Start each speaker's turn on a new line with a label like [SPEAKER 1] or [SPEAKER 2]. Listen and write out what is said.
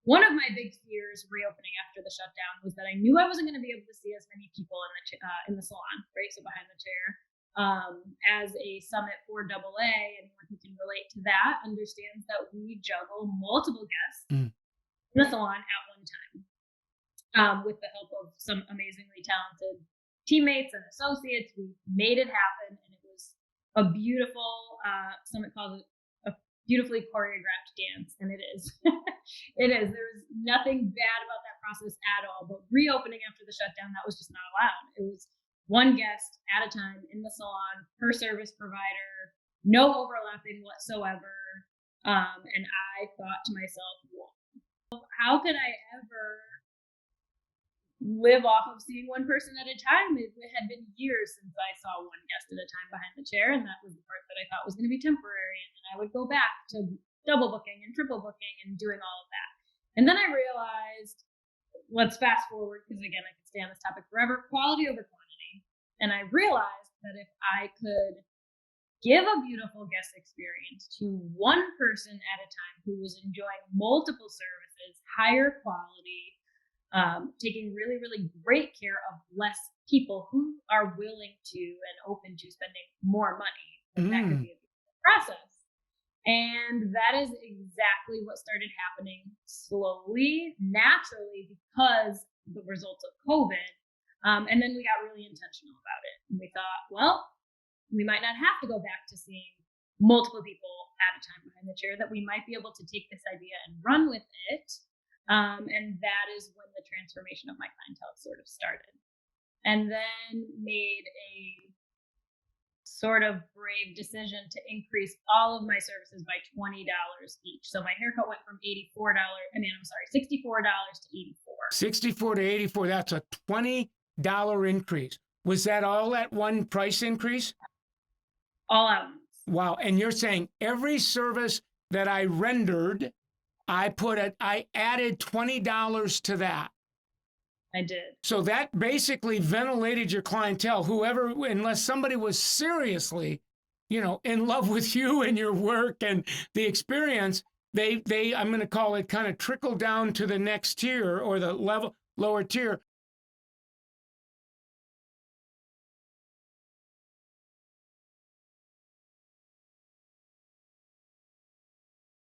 [SPEAKER 1] one of my big fears reopening after the shutdown was that I knew I wasn't going to be able to see as many people in the salon, right? So behind the chair. As a Summit 4AA, anyone who can relate to that understands that we juggle multiple guests in the salon at one time. With the help of some amazingly talented teammates and associates, we made it happen, and it was a beautiful, Summit calls it a beautifully choreographed dance, and it is. It is. There was nothing bad about that process at all, but reopening after the shutdown, that was just not allowed. It was one guest at a time in the salon, per service provider, no overlapping whatsoever. And I thought to myself, well, how could I ever live off of seeing one person at a time? It had been years since I saw one guest at a time behind the chair, and that was the part that I thought was going to be temporary. And then I would go back to double booking and triple booking and doing all of that. And then I realized, let's fast forward, because again, I could stay on this topic forever, quality over quantity. And I realized that if I could give a beautiful guest experience to one person at a time who was enjoying multiple services, higher quality, taking really, really great care of less people who are willing to and open to spending more money, that could be a beautiful process. And that is exactly what started happening slowly, naturally, because the results of COVID. And then we got really intentional about it. And we thought, well, we might not have to go back to seeing multiple people at a time behind the chair, that we might be able to take this idea and run with it. And that is when the transformation of my clientele sort of started. And then made a sort of brave decision to increase all of my services by $20 each. So my haircut went from $64 to $84.
[SPEAKER 2] $64 to $84. That's a $20 increase. Was that all at one price increase?
[SPEAKER 1] All at once.
[SPEAKER 2] Wow. And you're saying every service that I rendered, I added $20 to that.
[SPEAKER 1] I did.
[SPEAKER 2] So that basically ventilated your clientele. Whoever, unless somebody was seriously, in love with you and your work and the experience, they I'm going to call it, kind of trickle down to the next tier or the lower tier